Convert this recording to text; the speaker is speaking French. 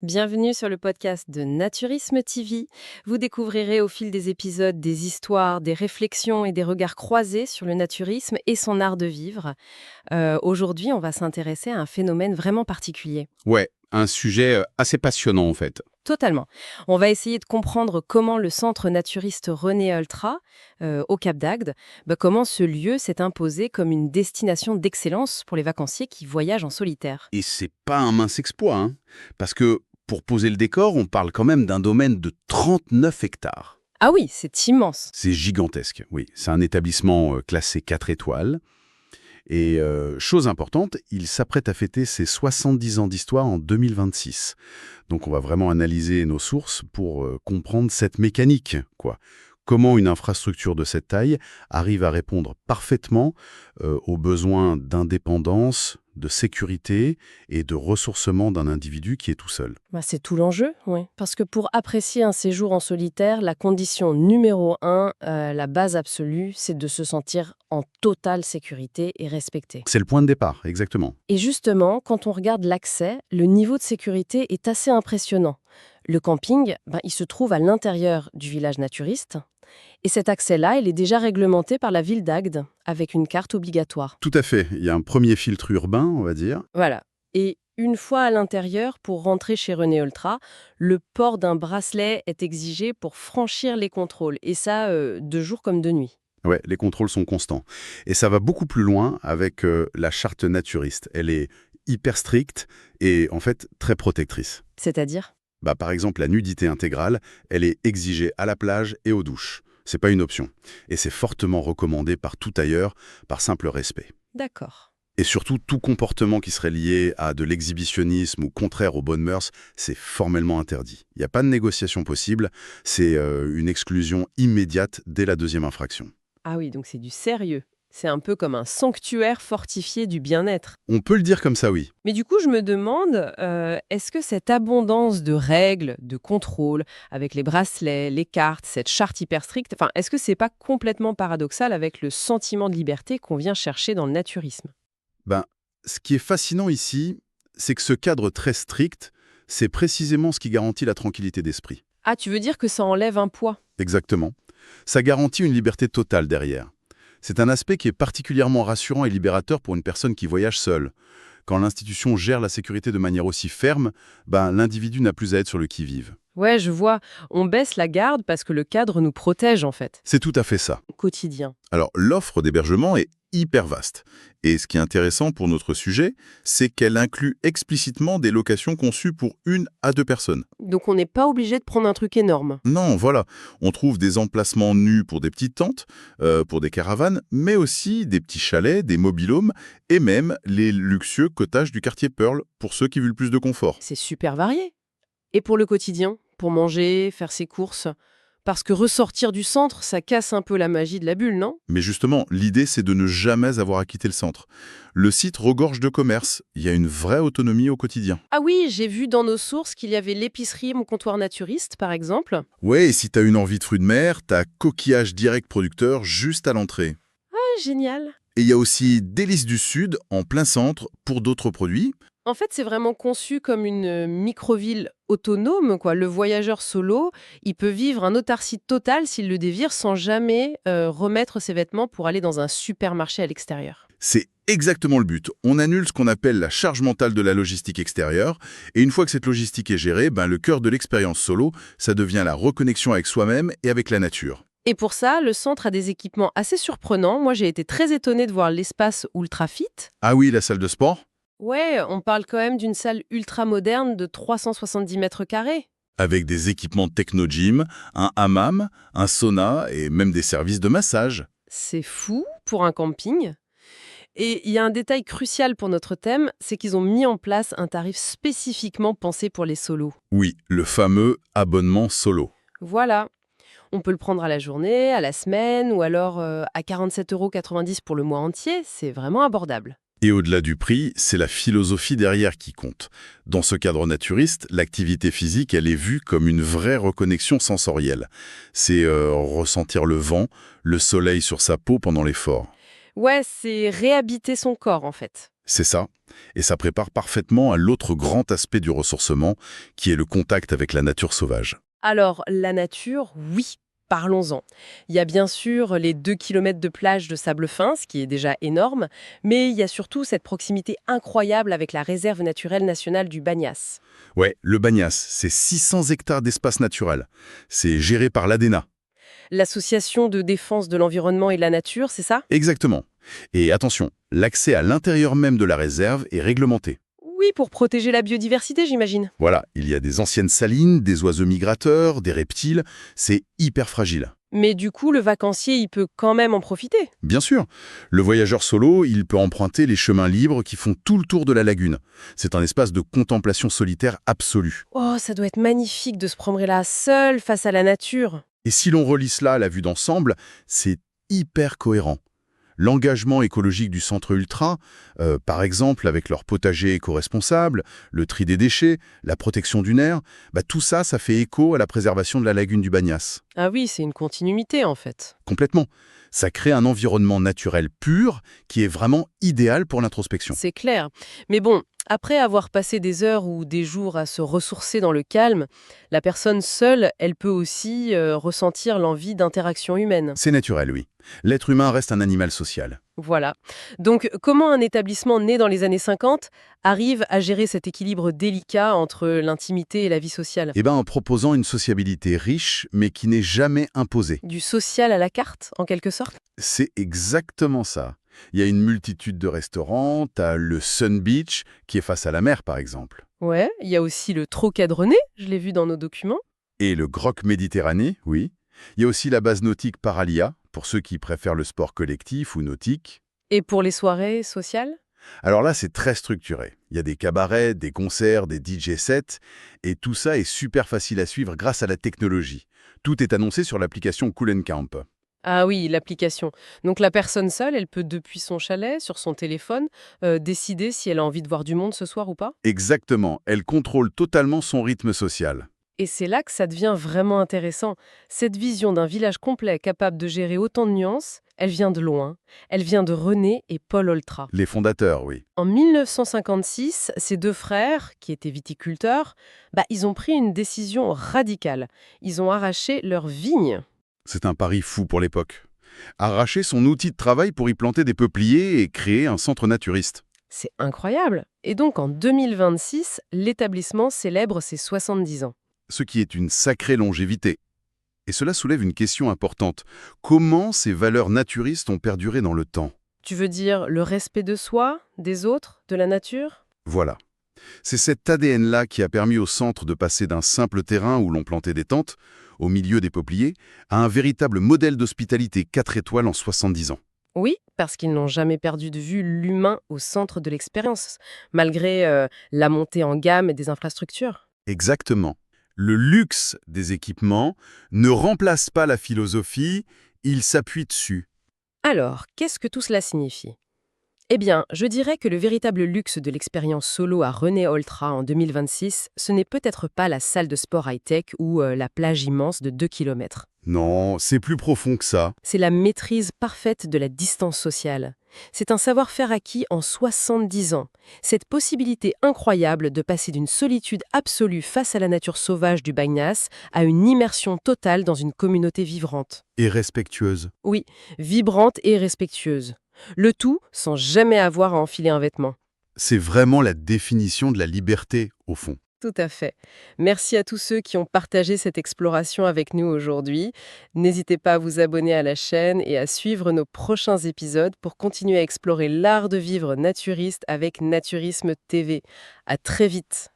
Bienvenue sur le podcast de Naturisme TV. Vous découvrirez au fil des épisodes des histoires, des réflexions et des regards croisés sur le naturisme et son art de vivre. Aujourd'hui, on va s'intéresser à un phénomène vraiment particulier. Ouais, un sujet assez passionnant en fait. Totalement. On va essayer de comprendre comment le centre naturiste René Ultra, au Cap d'Agde, comment ce lieu s'est imposé comme une destination d'excellence pour les vacanciers qui voyagent en solitaire. Et c'est pas un mince exploit, hein, parce que pour poser le décor, on parle quand même d'un domaine de 39 hectares. Ah oui, c'est immense. C'est gigantesque, oui. C'est un établissement classé 4 étoiles. Et chose importante, il s'apprête à fêter ses 70 ans d'histoire en 2026. Donc on va vraiment analyser nos sources pour comprendre cette mécanique, quoi. Comment une infrastructure de cette taille arrive à répondre parfaitement aux besoins d'indépendance, de sécurité et de ressourcement d'un individu qui est tout seul. C'est tout l'enjeu, oui. Parce que pour apprécier un séjour en solitaire, la condition numéro un, la base absolue, c'est de se sentir en totale sécurité et respecté. C'est le point de départ, exactement. Et justement, quand on regarde l'accès, le niveau de sécurité est assez impressionnant. Le camping, il se trouve à l'intérieur du village naturiste. Et cet accès-là, il est déjà réglementé par la ville d'Agde, avec une carte obligatoire. Tout à fait. Il y a un premier filtre urbain, on va dire. Voilà. Et une fois à l'intérieur, pour rentrer chez René Ultra, le port d'un bracelet est exigé pour franchir les contrôles. Et ça, de jour comme de nuit. Ouais, les contrôles sont constants. Et ça va beaucoup plus loin avec la charte naturiste. Elle est hyper stricte et en fait très protectrice. C'est-à-dire ? Par exemple, la nudité intégrale, elle est exigée à la plage et aux douches. C'est pas une option. Et c'est fortement recommandé par tout ailleurs, par simple respect. D'accord. Et surtout, tout comportement qui serait lié à de l'exhibitionnisme ou contraire aux bonnes mœurs, c'est formellement interdit. Il n'y a pas de négociation possible, c'est une exclusion immédiate dès la deuxième infraction. Ah oui, donc c'est du sérieux. C'est un peu comme un sanctuaire fortifié du bien-être. On peut le dire comme ça, oui. Mais du coup, je me demande, est-ce que cette abondance de règles, de contrôles, avec les bracelets, les cartes, cette charte hyper stricte, est-ce que c'est pas complètement paradoxal avec le sentiment de liberté qu'on vient chercher dans le naturisme ? Ce qui est fascinant ici, c'est que ce cadre très strict, c'est précisément ce qui garantit la tranquillité d'esprit. Ah, tu veux dire que ça enlève un poids ? Exactement. Ça garantit une liberté totale derrière. C'est un aspect qui est particulièrement rassurant et libérateur pour une personne qui voyage seule. Quand l'institution gère la sécurité de manière aussi ferme, l'individu n'a plus à être sur le qui-vive. Ouais, je vois. On baisse la garde parce que le cadre nous protège, en fait. C'est tout à fait ça. Au quotidien. Alors, l'offre d'hébergement est hyper vaste. Et ce qui est intéressant pour notre sujet, c'est qu'elle inclut explicitement des locations conçues pour 1 à 2 personnes. Donc on n'est pas obligé de prendre un truc énorme. Non, voilà, on trouve des emplacements nus pour des petites tentes, pour des caravanes, mais aussi des petits chalets, des mobil-homes, et même les luxueux cottages du quartier Pearl, pour ceux qui veulent plus de confort. C'est super varié. Et pour le quotidien, pour manger, faire ses courses. Parce que ressortir du centre, ça casse un peu la magie de la bulle, non ? Mais justement, l'idée, c'est de ne jamais avoir à quitter le centre. Le site regorge de commerce, il y a une vraie autonomie au quotidien. Ah oui, j'ai vu dans nos sources qu'il y avait l'épicerie Mon Comptoir Naturiste, par exemple. Ouais, et si t'as une envie de fruits de mer, t'as Coquillage Direct Producteur juste à l'entrée. Ah, génial. Et il y a aussi Délices du Sud, en plein centre, pour d'autres produits. En fait, c'est vraiment conçu comme une micro-ville autonome, quoi. Le voyageur solo, il peut vivre un autarcie totale s'il le désire sans jamais remettre ses vêtements pour aller dans un supermarché à l'extérieur. C'est exactement le but. On annule ce qu'on appelle la charge mentale de la logistique extérieure. Et une fois que cette logistique est gérée, le cœur de l'expérience solo, ça devient la reconnexion avec soi-même et avec la nature. Et pour ça, le centre a des équipements assez surprenants. Moi, j'ai été très étonnée de voir l'espace Ultra Fit. Ah oui, la salle de sport ? Ouais, on parle quand même d'une salle ultra moderne de 370 mètres carrés. Avec des équipements techno-gym, un hammam, un sauna et même des services de massage. C'est fou pour un camping. Et il y a un détail crucial pour notre thème, c'est qu'ils ont mis en place un tarif spécifiquement pensé pour les solos. Oui, le fameux abonnement solo. Voilà. On peut le prendre à la journée, à la semaine, ou alors à 47,90 € pour le mois entier. C'est vraiment abordable. Et au-delà du prix, c'est la philosophie derrière qui compte. Dans ce cadre naturiste, l'activité physique, elle est vue comme une vraie reconnexion sensorielle. C'est ressentir le vent, le soleil sur sa peau pendant l'effort. Ouais, c'est réhabiter son corps, en fait. C'est ça. Et ça prépare parfaitement à l'autre grand aspect du ressourcement, qui est le contact avec la nature sauvage. Alors, la nature, oui, parlons-en. Il y a bien sûr les 2 kilomètres de plage de sable fin, ce qui est déjà énorme, mais il y a surtout cette proximité incroyable avec la réserve naturelle nationale du Bagnas. Ouais, le Bagnas, c'est 600 hectares d'espace naturel. C'est géré par l'ADENA. L'association de défense de l'environnement et de la nature, c'est ça? Exactement. Et attention, l'accès à l'intérieur même de la réserve est réglementé. Oui, pour protéger la biodiversité, j'imagine. Voilà, il y a des anciennes salines, des oiseaux migrateurs, des reptiles, c'est hyper fragile. Mais du coup, le vacancier, il peut quand même en profiter. Bien sûr, le voyageur solo, il peut emprunter les chemins libres qui font tout le tour de la lagune. C'est un espace de contemplation solitaire absolue. Oh, ça doit être magnifique de se promener là seul face à la nature. Et si l'on relie cela à la vue d'ensemble, c'est hyper cohérent. L'engagement écologique du centre ultra, par exemple avec leur potager éco-responsable, le tri des déchets, la protection du nerf, tout ça, ça fait écho à la préservation de la lagune du Bagnas. Ah oui, c'est une continuité en fait. Complètement. Ça crée un environnement naturel pur qui est vraiment idéal pour l'introspection. C'est clair. Mais bon, après avoir passé des heures ou des jours à se ressourcer dans le calme, la personne seule, elle peut aussi ressentir l'envie d'interaction humaine. C'est naturel, oui. L'être humain reste un animal social. Voilà. Donc, comment un établissement né dans les années 50 arrive à gérer cet équilibre délicat entre l'intimité et la vie sociale? En proposant une sociabilité riche, mais qui n'est jamais imposée. Du social à la carte, en quelque sorte? C'est exactement ça. Il y a une multitude de restaurants, t'as le Sun Beach, qui est face à la mer, par exemple. Ouais, il y a aussi le Trocadéro, je l'ai vu dans nos documents. Et le Groc Méditerranée, oui. Il y a aussi la base nautique Paralia, pour ceux qui préfèrent le sport collectif ou nautique. Et pour les soirées sociales? Alors là, c'est très structuré. Il y a des cabarets, des concerts, des DJ sets, et tout ça est super facile à suivre grâce à la technologie. Tout est annoncé sur l'application Cool & Camp. Ah oui, l'application. Donc la personne seule, elle peut depuis son chalet, sur son téléphone, décider si elle a envie de voir du monde ce soir ou pas? Exactement, elle contrôle totalement son rythme social. Et c'est là que ça devient vraiment intéressant. Cette vision d'un village complet capable de gérer autant de nuances, elle vient de loin. Elle vient de René et Paul Oltra. Les fondateurs, oui. En 1956, ces deux frères, qui étaient viticulteurs, ils ont pris une décision radicale. Ils ont arraché leurs vignes. C'est un pari fou pour l'époque. Arracher son outil de travail pour y planter des peupliers et créer un centre naturiste. C'est incroyable. Et donc en 2026, l'établissement célèbre ses 70 ans. Ce qui est une sacrée longévité. Et cela soulève une question importante. Comment ces valeurs naturistes ont perduré dans le temps? Tu veux dire le respect de soi, des autres, de la nature? Voilà. C'est cet ADN-là qui a permis au centre de passer d'un simple terrain où l'on plantait des tentes, au milieu des peupliers, à un véritable modèle d'hospitalité 4 étoiles en 70 ans. Oui, parce qu'ils n'ont jamais perdu de vue l'humain au centre de l'expérience, malgré la montée en gamme des infrastructures. Exactement. Le luxe des équipements ne remplace pas la philosophie, il s'appuie dessus. Alors, qu'est-ce que tout cela signifie? Eh bien, je dirais que le véritable luxe de l'expérience solo à René Oltra en 2026, ce n'est peut-être pas la salle de sport high-tech ou la plage immense de 2 kilomètres. Non, c'est plus profond que ça. C'est la maîtrise parfaite de la distance sociale. C'est un savoir-faire acquis en 70 ans. Cette possibilité incroyable de passer d'une solitude absolue face à la nature sauvage du Bagnas à une immersion totale dans une communauté vibrante. Et respectueuse. Oui, vibrante et respectueuse. Le tout sans jamais avoir à enfiler un vêtement. C'est vraiment la définition de la liberté, au fond. Tout à fait. Merci à tous ceux qui ont partagé cette exploration avec nous aujourd'hui. N'hésitez pas à vous abonner à la chaîne et à suivre nos prochains épisodes pour continuer à explorer l'art de vivre naturiste avec Naturisme TV. À très vite.